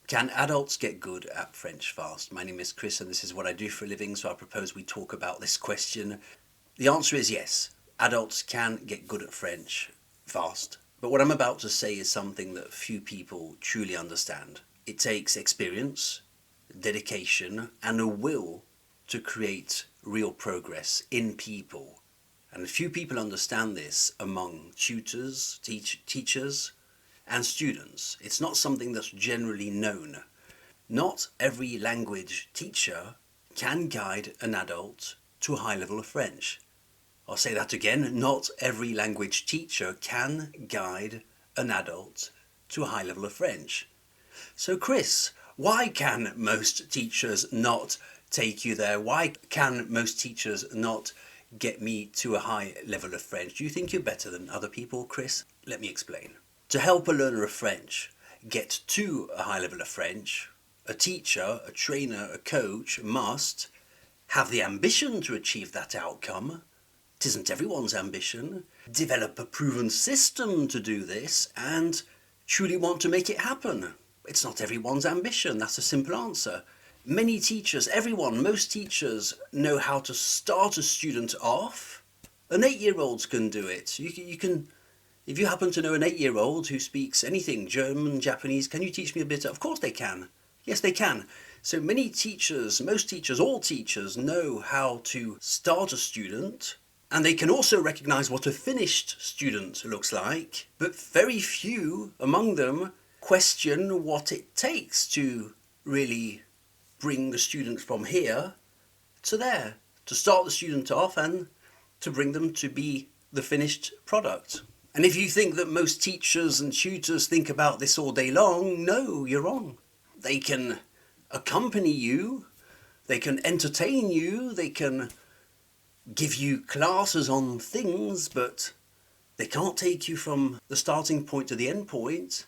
Can adults get good at French fast? My name is Chris and this is what I do for a living, so I propose we talk about this question. The answer is yes. Adults can get good at French fast. But what I'm about to say is something that few people truly understand. It takes experience, dedication, and a will to create real progress in people. And few people understand this among tutors, teachers, and students. It's not something that's generally known. Not every language teacher can guide an adult to a high level of French. I'll say that again, not every language teacher can guide an adult to a high level of French. So Chris, why can most teachers not take you there? Why can most teachers not get me to a high level of French? Do you think you're better than other people, Chris? Let me explain. To help a learner of French get to a high level of French, a teacher, a trainer, a coach must have the ambition to achieve that outcome. It isn't everyone's ambition. Develop a proven system to do this and truly want to make it happen. It's not everyone's ambition. That's a simple answer. Many teachers, most teachers know how to start a student off. An 8-year-old can do it. You can, if you happen to know an 8-year-old who speaks anything, German, Japanese, can you teach me a bit? Of course they can. Yes, they can. So many teachers, most teachers, all teachers know how to start a student, and they can also recognize what a finished student looks like, but very few among them question what it takes to really bring the student from here to there, to start the student off and to bring them to be the finished product. And if you think that most teachers and tutors think about this all day long, no, you're wrong. They can accompany you, they can entertain you, they can give you classes on things, but they can't take you from the starting point to the end point.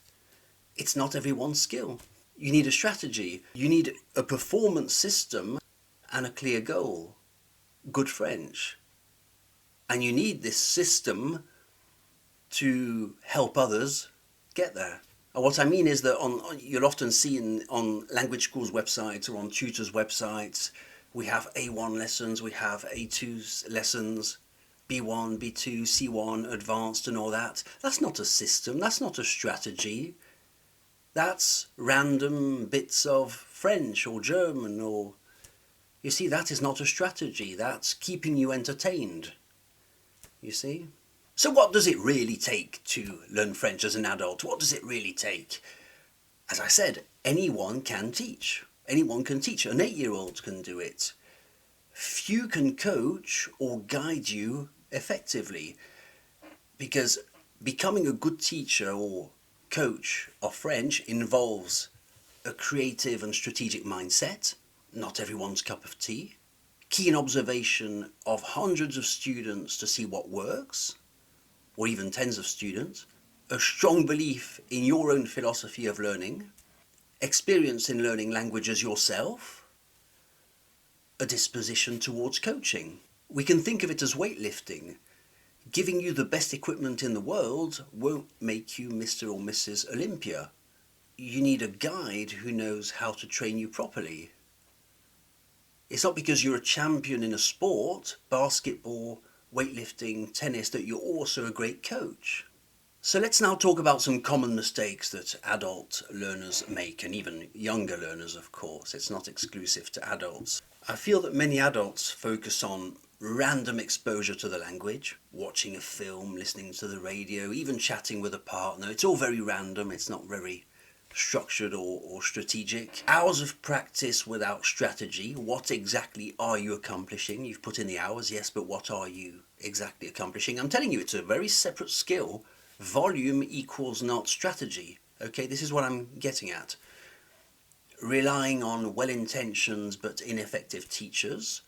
It's not everyone's skill. You need a strategy, you need a performance system and a clear goal, good French. And you need this system to help others get there. And what I mean is that you'll often see on language schools' websites or on tutors' websites, we have A1 lessons, we have A2 lessons, B1, B2, C1, advanced and all that. That's not a system, that's not a strategy. That's random bits of French or German or... You see, that is not a strategy, that's keeping you entertained. You see? So what does it really take to learn French as an adult? What does it really take? As I said, anyone can teach. Anyone can teach. An 8-year-old can do it. Few can coach or guide you effectively, because becoming a good teacher or coach of French involves a creative and strategic mindset, not everyone's cup of tea, keen observation of hundreds of students to see what works, or even tens of students, a strong belief in your own philosophy of learning, experience in learning languages yourself, a disposition towards coaching. We can think of it as weightlifting. Giving you the best equipment in the world won't make you Mr. or Mrs. Olympia. You need a guide who knows how to train you properly. It's not because you're a champion in a sport, basketball, weightlifting, tennis, that you're also a great coach. So let's now talk about some common mistakes that adult learners make, and even younger learners, of course. It's not exclusive to adults. I feel that many adults focus on random exposure to the language, watching a film, listening to the radio, even chatting with a partner. It's all very random, it's not very structured or strategic. Hours of practice without strategy. What exactly are you accomplishing? You've put in the hours, yes, but what are you exactly accomplishing? I'm telling you, it's a very separate skill. Volume equals not strategy. Okay, this is what I'm getting at. Relying on well-intentioned but ineffective teachers.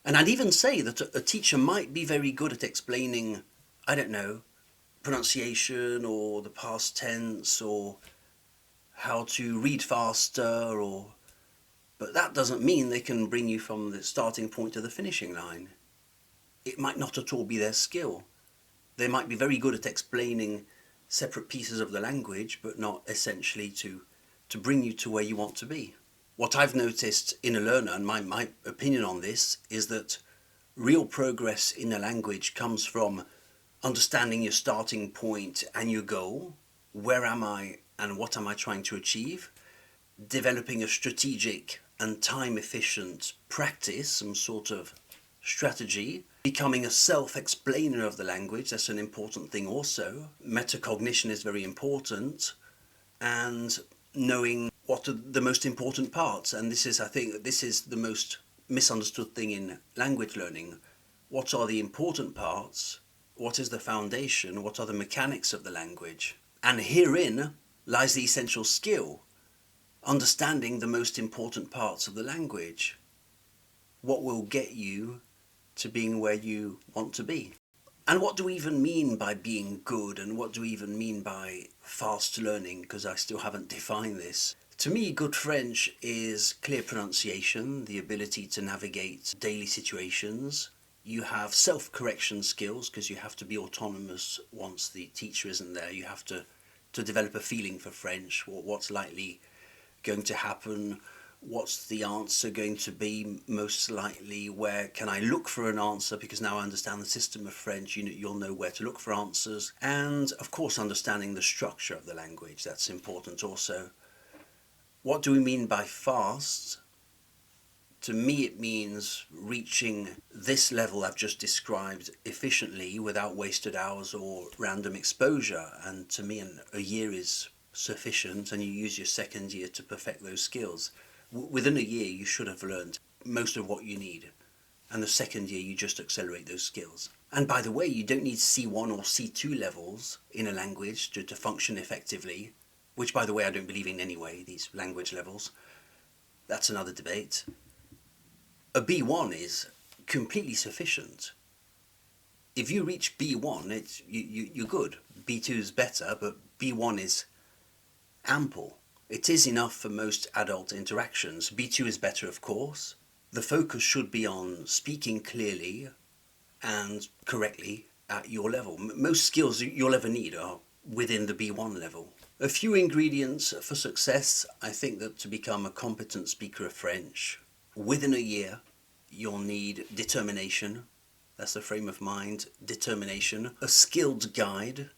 And I'd even say that a teacher might be very good at explaining, I don't know, pronunciation or the past tense or how to read faster, but that doesn't mean they can bring you from the starting point to the finishing line. It might not at all be their skill. They might be very good at explaining separate pieces of the language, but not essentially to to bring you to where you want to be. What I've noticed in a learner, and my opinion on this, is that real progress in a language comes from understanding your starting point and your goal. Where am I and what am I trying to achieve? Developing a strategic and time-efficient practice, some sort of strategy. Becoming a self-explainer of the language, that's an important thing also. Metacognition is very important. And knowing what are the most important parts. And this is, I think, this is the most misunderstood thing in language learning. What are the important parts? What is the foundation? What are the mechanics of the language? And herein lies the essential skill, understanding the most important parts of the language. What will get you to being where you want to be? And what do we even mean by being good, and what do we even mean by fast learning? Because I still haven't defined this. To me, good French is clear pronunciation, the ability to navigate daily situations. You have self-correction skills, because you have to be autonomous once the teacher isn't there. You have to develop a feeling for French, what's likely going to happen, what's the answer going to be most likely, where can I look for an answer, because now I understand the system of French, you'll know where to look for answers. And of course understanding the structure of the language, that's important also. What do we mean by fast? To me it means reaching this level I've just described efficiently without wasted hours or random exposure. And to me a year is sufficient, and you use your second year to perfect those skills. Within a year you should have learned most of what you need, and the second year you just accelerate those skills. And by the way, you don't need C1 or C2 levels in a language to function effectively, which by the way I don't believe in anyway, these language levels. That's another debate. A B1 is completely sufficient. If you reach B1, you're good. B2 is better, but B1 is ample. It is enough for most adult interactions. B2 is better, of course. The focus should be on speaking clearly and correctly at your level. Most skills you'll ever need are within the B1 level. A few ingredients for success. I think that to become a competent speaker of French, within a year, you'll need determination. That's the frame of mind. Determination. A skilled guide.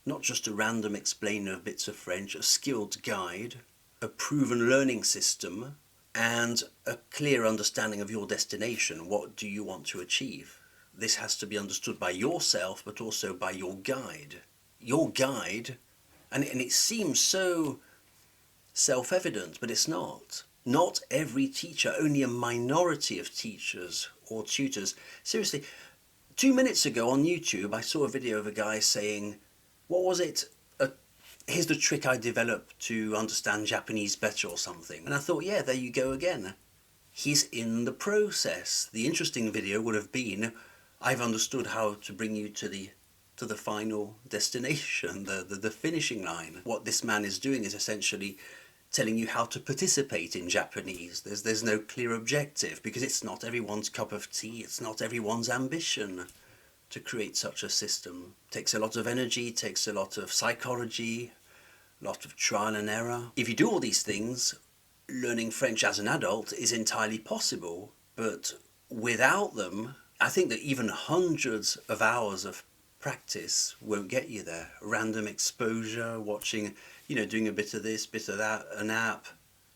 Not just a random explainer of bits of French, a skilled guide, a proven learning system, and a clear understanding of your destination. What do you want to achieve? This has to be understood by yourself, but also by your guide. Your guide, and it seems so self-evident, but it's not. Not every teacher, only a minority of teachers or tutors. Seriously, 2 minutes ago on YouTube, I saw a video of a guy saying, what was it? Here's the trick I developed to understand Japanese better or something. And I thought, yeah, there you go again. He's in the process. The interesting video would have been, I've understood how to bring you to the final destination, the finishing line. What this man is doing is essentially telling you how to participate in Japanese. There's no clear objective, because it's not everyone's cup of tea, it's not everyone's ambition to create such a system. It takes a lot of energy, takes a lot of psychology, a lot of trial and error. If you do all these things, learning French as an adult is entirely possible, but without them, I think that even hundreds of hours of practice won't get you there. Random exposure, watching, doing a bit of this, bit of that, an app,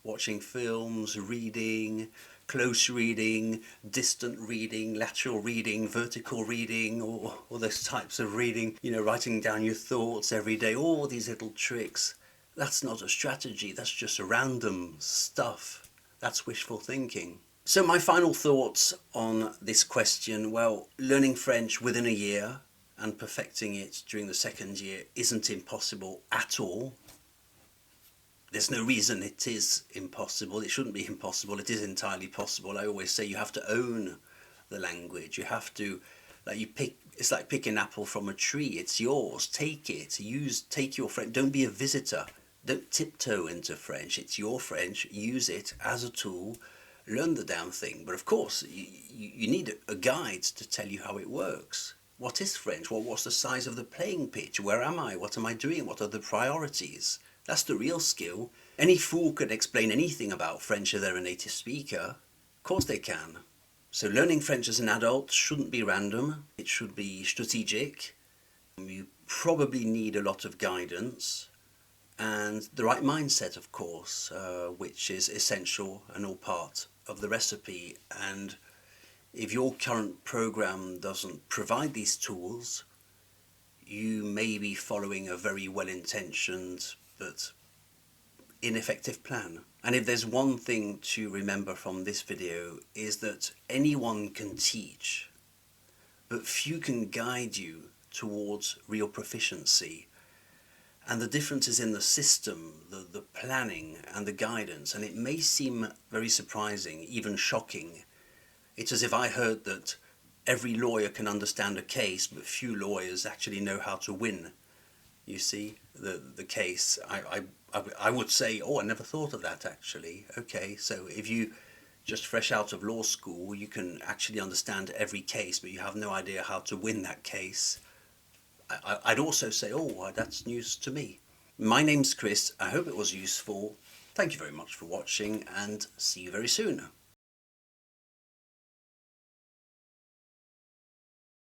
watching films, reading, close reading, distant reading, lateral reading, vertical reading, or those types of reading, writing down your thoughts every day, all these little tricks. That's not a strategy, that's just random stuff. That's wishful thinking. So my final thoughts on this question, well, learning French within a year and perfecting it during the second year isn't impossible at all. There's no reason it is impossible. It shouldn't be impossible. It is entirely possible. I always say you have to own the language. You have to, it's like picking an apple from a tree. It's yours. Take it. Take your French. Don't be a visitor. Don't tiptoe into French. It's your French. Use it as a tool. Learn the damn thing. But of course, you need a guide to tell you how it works. What is French? What's the size of the playing pitch? Where am I? What am I doing? What are the priorities? That's the real skill. Any fool can explain anything about French if they're a native speaker. Of course they can. So learning French as an adult shouldn't be random. It should be strategic. You probably need a lot of guidance and the right mindset, of course, which is essential and all part of the recipe. And if your current program doesn't provide these tools, you may be following a very well-intentioned but ineffective plan. And if there's one thing to remember from this video, is that anyone can teach, but few can guide you towards real proficiency. And the difference is in the system, the planning and the guidance. And it may seem very surprising, even shocking. It's as if I heard that every lawyer can understand a case, but few lawyers actually know how to win. You see, the case. I would say, oh, I never thought of that actually. Okay, so if you just fresh out of law school, you can actually understand every case, but you have no idea how to win that case. I'd also say, oh, that's news to me. My name's Chris. I hope it was useful. Thank you very much for watching and see you very soon.